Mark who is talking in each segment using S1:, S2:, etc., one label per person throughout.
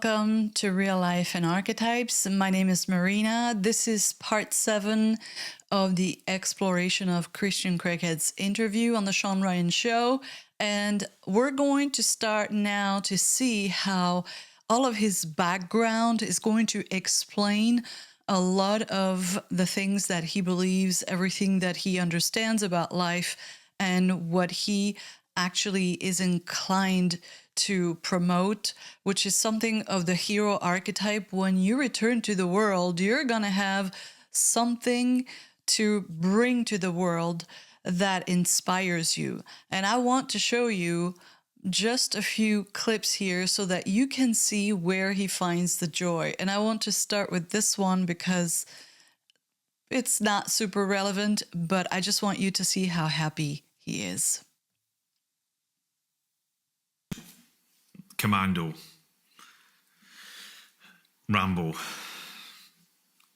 S1: Welcome to Real Life and Archetypes. My name is Marina. This is part 7 of the exploration of Christian Craighead's interview on the Shawn Ryan Show. And we're going to start now to see how all of his background is going to explain a lot of the things that he believes, everything that he understands about life, and what he actually is inclined to promote, which is something of the hero archetype. When you return to the world, you're going to have something to bring to the world that inspires you. And I want to show you just a few clips here so that you can see where he finds the joy. And I want to start with this one because it's not super relevant, but I just want you to see how happy he is.
S2: Commando, Rambo,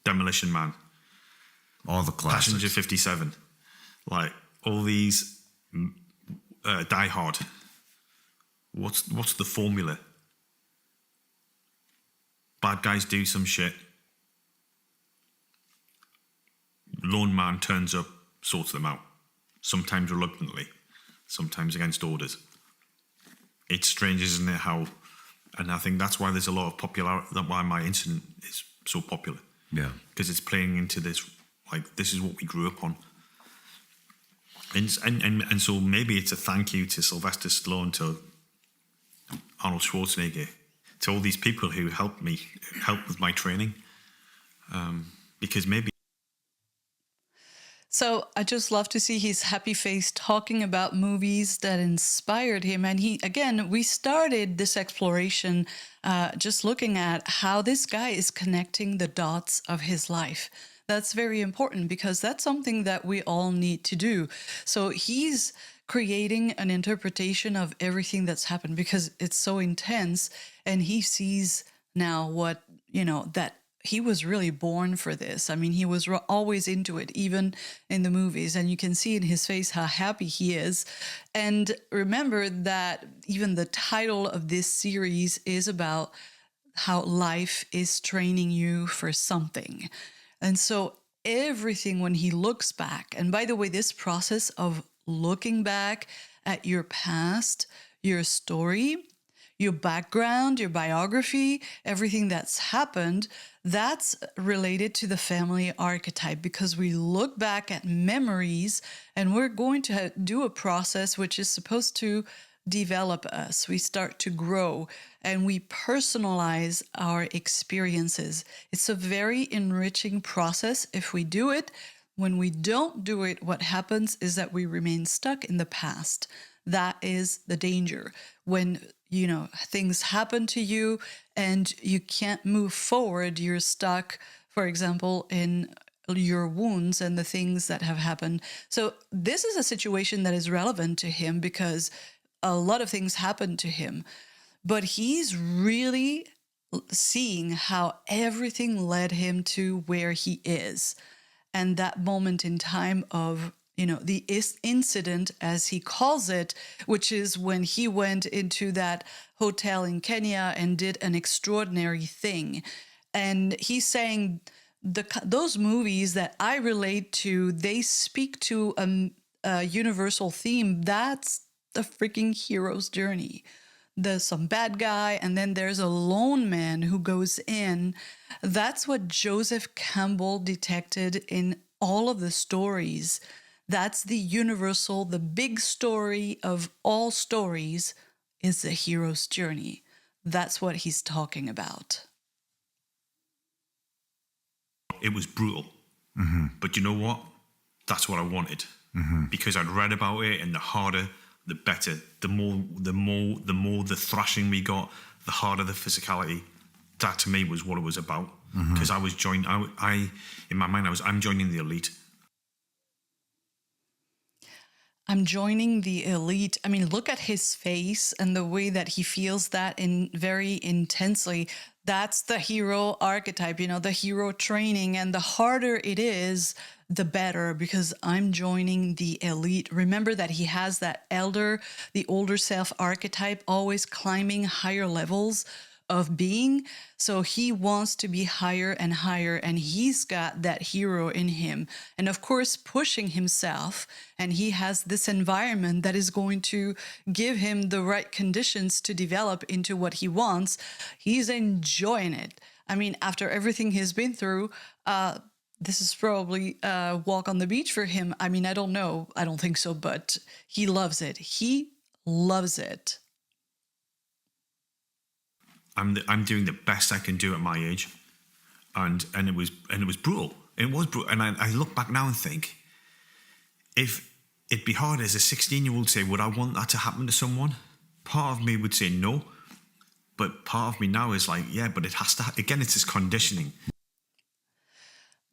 S2: Demolition Man,
S3: all the classics.
S2: Passenger 57, like all these, Die Hard. What's the formula? Bad guys do some shit. Lone man turns up, sorts them out. Sometimes reluctantly, sometimes against orders. It's strange, isn't it, how... And I think that's why there's a lot of popularity, that's why my incident is so popular.
S3: Yeah.
S2: Because it's playing into this, like, this is what we grew up on. And so maybe it's a thank you to Sylvester Stallone, to Arnold Schwarzenegger, to all these people who helped with my training. Because maybe...
S1: So I just love to see his happy face talking about movies that inspired him. And we started this exploration just looking at how this guy is connecting the dots of his life. That's very important because that's something that we all need to do. So he's creating an interpretation of everything that's happened because it's so intense. And he sees now what, that he was really born for this. I mean, he was always into it, even in the movies. And you can see in his face how happy he is. And remember that even the title of this series is about how life is training you for something. And so everything, when he looks back, and by the way, this process of looking back at your past, your story, your background, your biography, everything that's happened, that's related to the family archetype because we look back at memories and we're going to do a process which is supposed to develop us. We start to grow and we personalize our experiences. It's a very enriching process if we do it. When we don't do it, what happens is that we remain stuck in the past. That is the danger. When things happen to you and you can't move forward, you're stuck, for example, in your wounds and the things that have happened. So this is a situation that is relevant to him because a lot of things happened to him, but he's really seeing how everything led him to where he is. And that moment in time of the incident, as he calls it, which is when he went into that hotel in Kenya and did an extraordinary thing. And he's saying those movies that I relate to, they speak to a universal theme. That's the freaking hero's journey. There's some bad guy, and then there's a lone man who goes in. That's what Joseph Campbell detected in all of the stories. That's the universal, the big story of all stories is the hero's journey. That's what he's talking about.
S2: It was brutal. Mm-hmm. But you know what? That's what I wanted. Mm-hmm. Because I'd read about it, and the harder, the better. The more the thrashing we got, the harder the physicality. That to me was what it was about. Because mm-hmm. In my mind, I'm joining the elite.
S1: I'm joining the elite. I mean, look at his face and the way that he feels that very intensely. That's the hero archetype, the hero training. And the harder it is, the better, because I'm joining the elite. Remember that he has that the older self archetype, always climbing higher levels of being. So he wants to be higher and higher, and he's got that hero in him. And of course, pushing himself, and he has this environment that is going to give him the right conditions to develop into what he wants. He's enjoying it. I mean, after everything he's been through, this is probably a walk on the beach for him. I mean, I don't know. I don't think so, but he loves it. He loves it.
S2: I'm doing the best I can do at my age, and it was brutal. It was brutal, and I look back now and think, if it'd be hard as a 16-year-old to say, would I want that to happen to someone? Part of me would say no, but part of me now is like, yeah, but it has to. Again, it's this conditioning.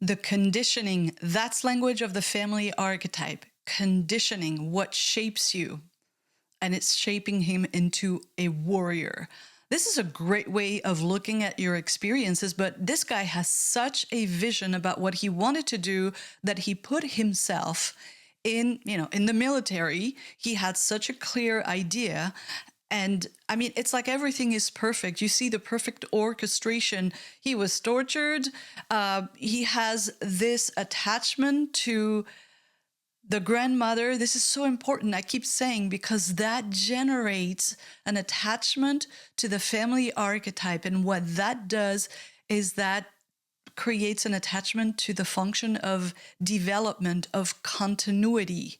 S1: The conditioning, that's language of the family archetype. Conditioning, what shapes you, and it's shaping him into a warrior. This is a great way of looking at your experiences, but this guy has such a vision about what he wanted to do that he put himself in, in the military. He had such a clear idea. And I mean, it's like everything is perfect. You see the perfect orchestration. He was tortured. He has this attachment to the grandmother. This is so important, I keep saying, because that generates an attachment to the family archetype. And what that does is that creates an attachment to the function of development, of continuity.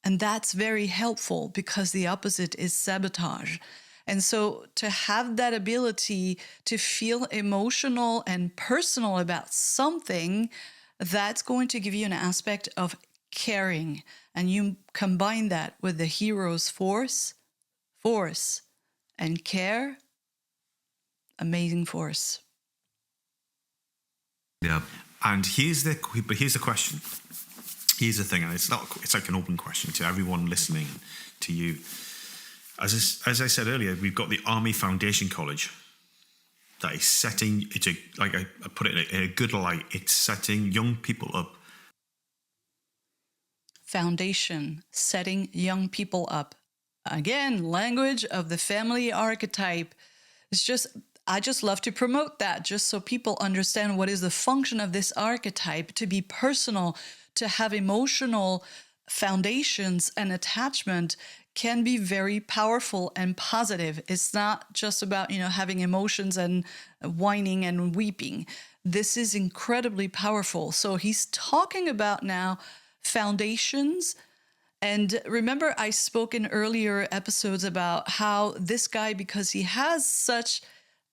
S1: And that's very helpful because the opposite is sabotage. And so to have that ability to feel emotional and personal about something, that's going to give you an aspect of caring. And you combine that with the hero's force, and care, amazing force.
S2: Yeah. And here's the question. Here's the thing, and it's like an open question to everyone listening, to you. As I said earlier, we've got the Army Foundation College that is setting, I put it in a good light, it's setting young people up.
S1: Foundation, setting young people up. Again, language of the family archetype. I just love to promote that just so people understand what is the function of this archetype, to be personal, to have emotional foundations and attachment can be very powerful and positive. It's not just about, having emotions and whining and weeping. This is incredibly powerful. So he's talking about now foundations. And remember, I spoke in earlier episodes about how this guy, because he has such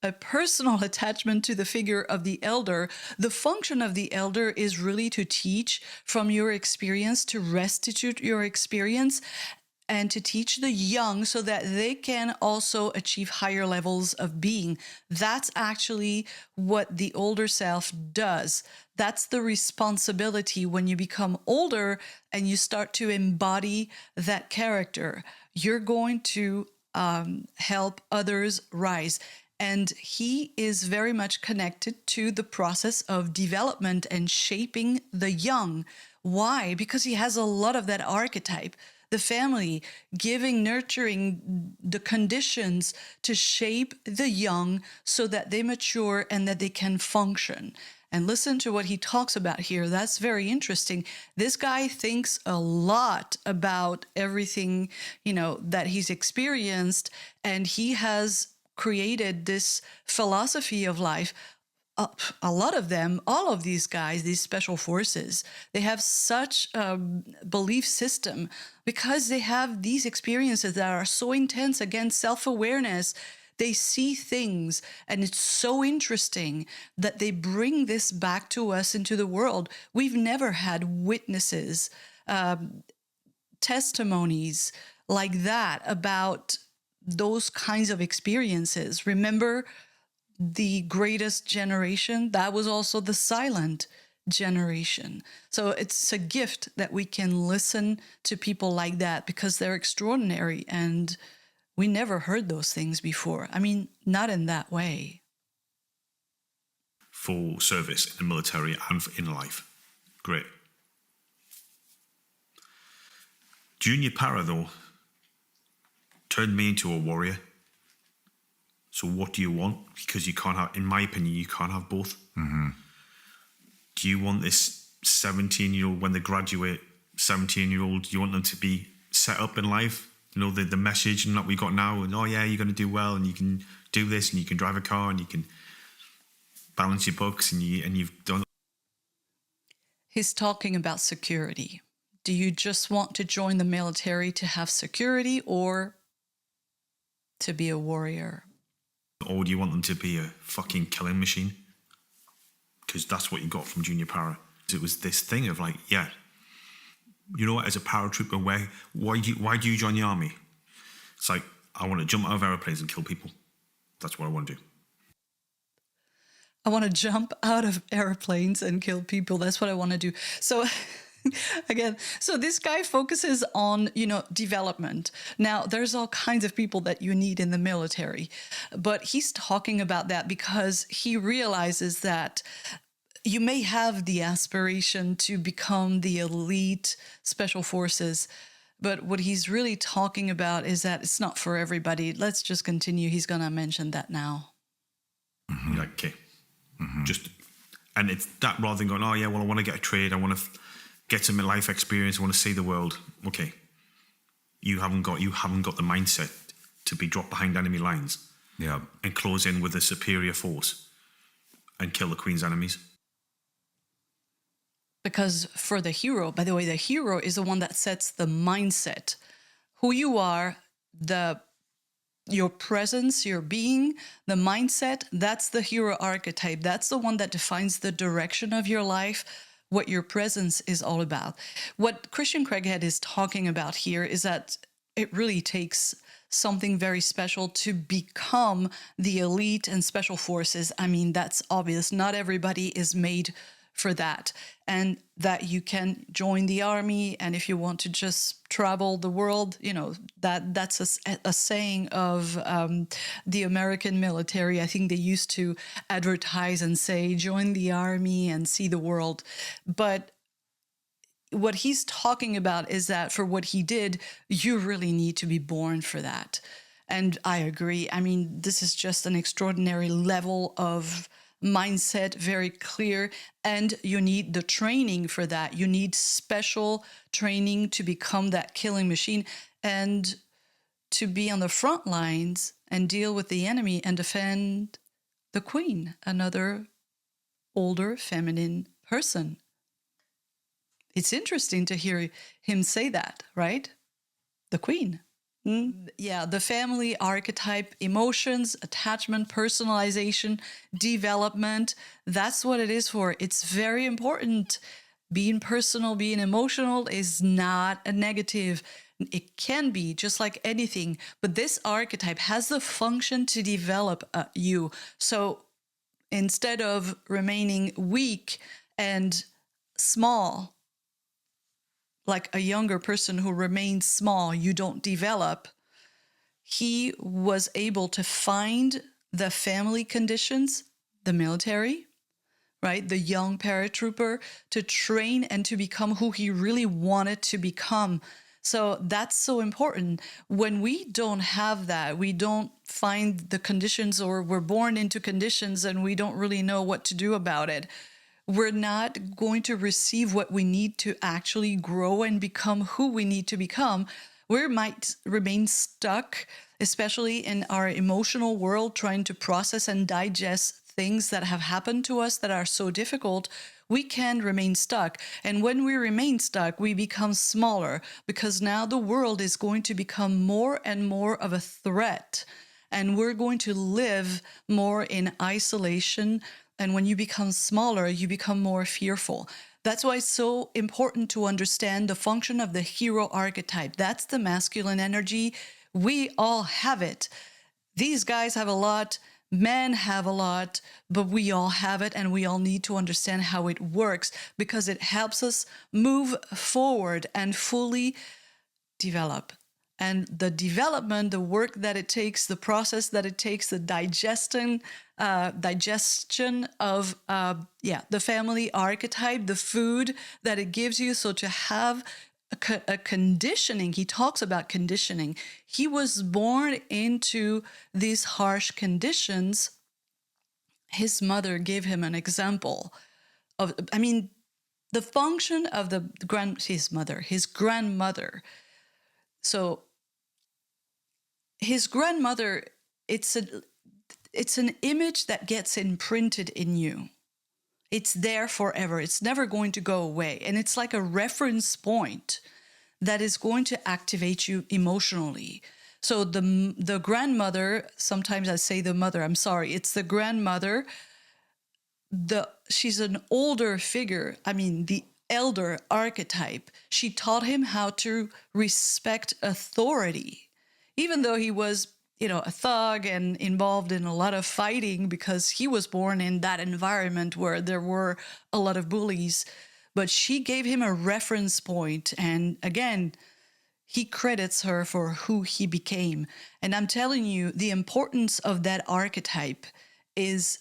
S1: a personal attachment to the figure of the elder, the function of the elder is really to teach from your experience, to restitute your experience, and to teach the young so that they can also achieve higher levels of being. That's actually what the older self does. That's the responsibility when you become older and you start to embody that character. You're going to help others rise. And he is very much connected to the process of development and shaping the young. Why? Because he has a lot of that archetype. The family, giving, nurturing the conditions to shape the young so that they mature and that they can function. And listen to what he talks about here. That's very interesting. This guy thinks a lot about everything, that he's experienced, and he has created this philosophy of life. A lot of them, all of these guys, these special forces, they have such a belief system because they have these experiences that are so intense. Again, self-awareness. They see things, and it's so interesting that they bring this back to us into the world. We've never had witnesses, testimonies like that about those kinds of experiences. Remember the greatest generation? That was also the silent generation. So it's a gift that we can listen to people like that because they're extraordinary, and we never heard those things before. I mean, not in that way.
S2: For service in the military and in life. Great. Junior Para, though, turned me into a warrior. So what do you want? Because you can't have, in my opinion, you can't have both. Do you want this 17-year-old, when they graduate, 17-year-old, do you want them to be set up in life? You know, the message and that we got now, and oh yeah, you're going to do well, and you can do this, and you can drive a car, and you can balance your books, and you've done.
S1: He's talking about security. Do you just want to join the military to have security, or to be a warrior?
S2: Or do you want them to be a fucking killing machine? Because that's what you got from junior para. It was this thing of like, yeah, you know what, as a paratrooper, why do you join the army? It's like, I want to jump out of airplanes and kill people. That's what I want to do.
S1: I want to jump out of airplanes and kill people. That's what I want to do. So again, so this guy focuses on, development. Now, there's all kinds of people that you need in the military, but he's talking about that because he realizes that you may have the aspiration to become the elite special forces, but what he's really talking about is that it's not for everybody. Let's just continue. He's going to mention that now.
S2: You're like, okay. And it's that, rather than going, oh yeah, well, I want to get a trade. I want to get some life experience. I want to see the world. Okay. You haven't got the mindset to be dropped behind enemy lines.
S3: Yeah.
S2: And close in with a superior force and kill the Queen's enemies.
S1: Because for the hero, by the way, the hero is the one that sets the mindset. Who you are, your presence, your being, the mindset, that's the hero archetype. That's the one that defines the direction of your life, what your presence is all about. What Christian Craighead is talking about here is that it really takes something very special to become the elite and special forces. I mean, that's obvious. Not everybody is made for that, and that you can join the army, and if you want to just travel the world, that's a saying of the American military. I think they used to advertise and say, join the army and see the world. But what he's talking about is that for what he did, you really need to be born for that. And I agree. I mean, this is just an extraordinary level of mindset, very clear, and you need the training for that. You need special training to become that killing machine and to be on the front lines and deal with the enemy and defend the Queen, another older feminine person. It's interesting to hear him say that, right? The Queen. Yeah, the family archetype, emotions, attachment, personalization, development. That's what it is for. It's very important. Being personal, being emotional is not a negative. It can be just like anything, but this archetype has the function to develop you. So instead of remaining weak and small, like a younger person who remains small, you don't develop. He was able to find the family conditions, the military, right? The young paratrooper, to train and to become who he really wanted to become. So that's so important. When we don't have that, we don't find the conditions, or we're born into conditions and we don't really know what to do about it, we're not going to receive what we need to actually grow and become who we need to become. We might remain stuck, especially in our emotional world, trying to process and digest things that have happened to us that are so difficult. We can remain stuck. And when we remain stuck, we become smaller, because now the world is going to become more and more of a threat. And we're going to live more in isolation. And when you become smaller, you become more fearful. That's why it's so important to understand the function of the hero archetype. That's the masculine energy. We all have it. These guys have a lot, men have a lot, but we all have it, and we all need to understand how it works, because it helps us move forward and fully develop. And the development, the work that it takes, the process that it takes, the digestion of the family archetype, the food that it gives you. So to have a conditioning. He talks about conditioning. He was born into these harsh conditions. His mother gave him an example of, I mean, the function of his grandmother. So his grandmother, it's an image that gets imprinted in you. It's there forever. It's never going to go away. And it's like a reference point that is going to activate you emotionally. So the grandmother, sometimes I say the mother, I'm sorry, it's the grandmother. She's an older figure. I mean, the elder archetype. She taught him how to respect authority, even though he was, a thug and involved in a lot of fighting because he was born in that environment where there were a lot of bullies. But she gave him a reference point. And again, he credits her for who he became. And I'm telling you, the importance of that archetype is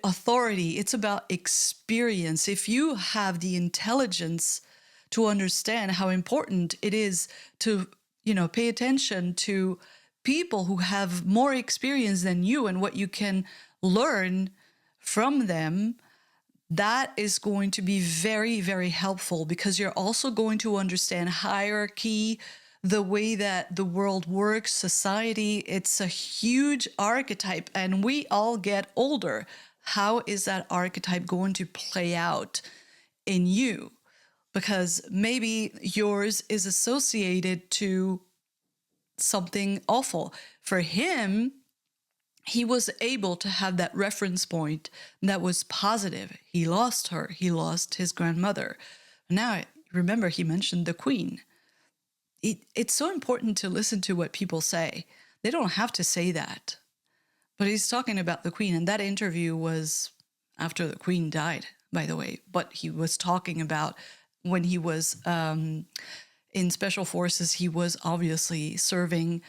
S1: authority. It's about experience. If you have the intelligence to understand how important it is to pay attention to people who have more experience than you and what you can learn from them, that is going to be very, very helpful, because you're also going to understand hierarchy, the way that the world works, society. It's a huge archetype, and we all get older. How is that archetype going to play out in you? Because maybe yours is associated to something awful. For him, he was able to have that reference point that was positive. He lost her. He lost his grandmother. Now, remember, he mentioned the queen. It's so important to listen to what people say. They don't have to say that. But he's talking about the queen, and that interview was after the queen died, by the way. But he was talking about when he was in special forces, he was obviously serving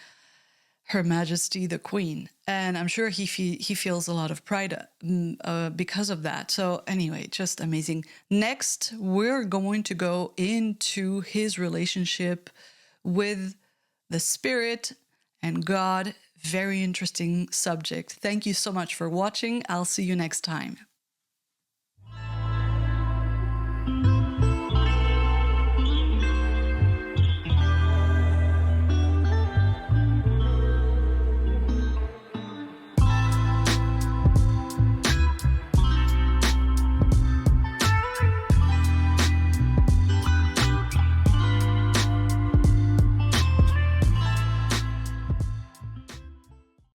S1: Her Majesty the Queen. And I'm sure he feels a lot of pride because of that. So anyway, just amazing. Next, we're going to go into his relationship with the spirit and God. Very interesting subject. Thank you so much for watching. I'll see you next time.